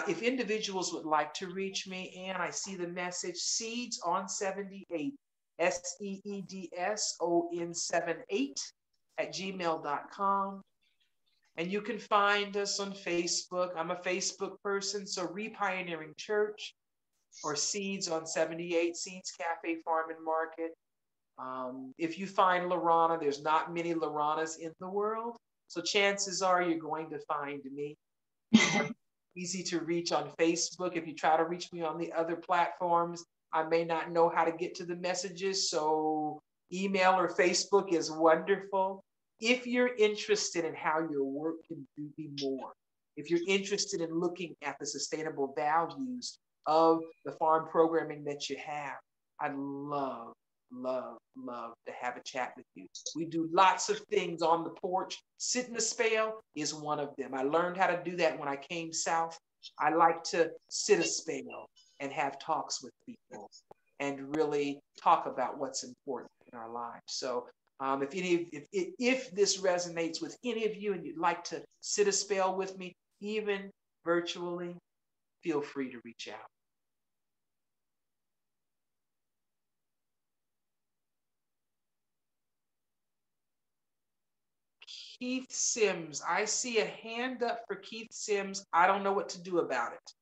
If individuals would like to reach me, and I see the message, Seeds on 78, SEEDSON78 @gmail.com. And you can find us on Facebook. I'm a Facebook person, so Repioneering Church or Seeds on 78, Seeds Cafe Farm and Market. If you find LaRahna, there's not many LaRahnas in the world, so chances are you're going to find me. Easy to reach on Facebook. If you try to reach me on the other platforms, I may not know how to get to the messages, so email or Facebook is wonderful. If you're interested in how your work can be more, if you're interested in looking at the sustainable values of the farm programming that you have, I'd love to have a chat with you. We do lots of things on the porch. Sit in a spell is one of them. I learned how to do that when I came south. I like to sit a spell and have talks with people and really talk about what's important in our lives. So if this resonates with any of you and you'd like to sit a spell with me, even virtually, feel free to reach out. Keith Sims, I see a hand up for Keith Sims. I don't know what to do about it.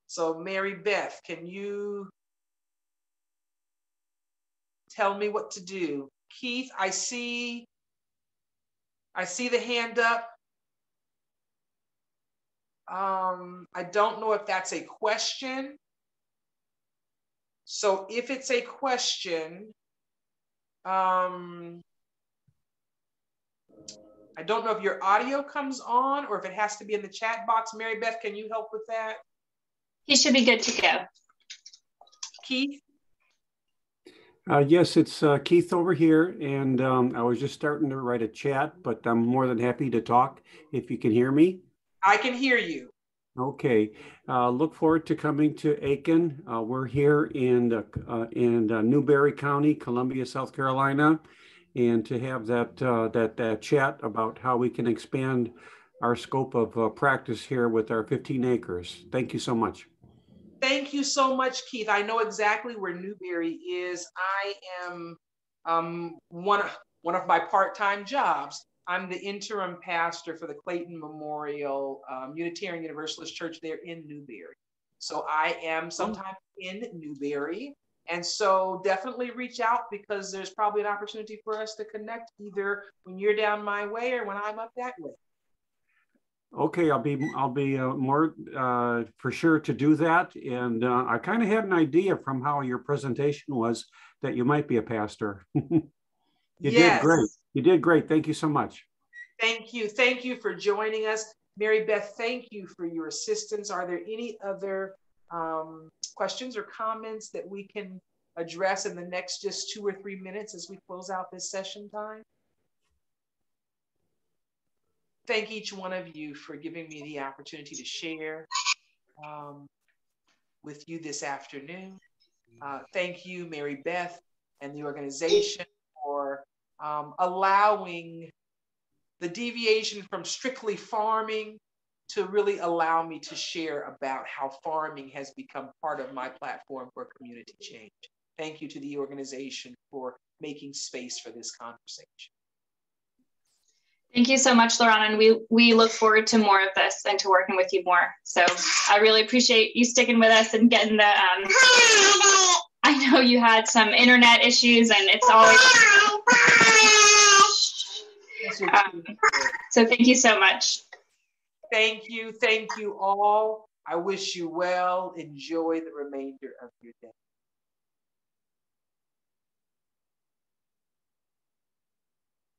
So Mary Beth, can you tell me what to do? Keith, I see the hand up. I don't know if that's a question. So if it's a question, I don't know if your audio comes on or if it has to be in the chat box. Mary Beth, can you help with that? He should be good to go. Keith? Yes, it's Keith over here, and I was just starting to write a chat, but I'm more than happy to talk if you can hear me. I can hear you. Okay. Look forward to coming to Aiken. We're here in Newberry County, Columbia, South Carolina, and to have that chat about how we can expand our scope of practice here with our 15 acres. Thank you so much. Thank you so much, Keith. I know exactly where Newberry is. I am one of my part-time jobs. I'm the interim pastor for the Clayton Memorial Unitarian Universalist Church there in Newberry. So I am sometimes in Newberry. And so definitely reach out because there's probably an opportunity for us to connect either when you're down my way or when I'm up that way. Okay, I'll be more for sure to do that. And I kind of had an idea from how your presentation was that you might be a pastor. You did great. You did great. Thank you so much. Thank you. Thank you for joining us. Mary Beth, thank you for your assistance. Are there any other questions or comments that we can address in the next just 2 or 3 minutes as we close out this session time? Thank each one of you for giving me the opportunity to share with you this afternoon. Thank you, Mary Beth, and the organization for allowing the deviation from strictly farming to really allow me to share about how farming has become part of my platform for community change. Thank you to the organization for making space for this conversation. Thank you so much, LaRahna, and we look forward to more of this and to working with you more. So I really appreciate you sticking with us and getting the, I know you had some internet issues and it's always, so thank you so much. Thank you all. I wish you well. Enjoy the remainder of your day.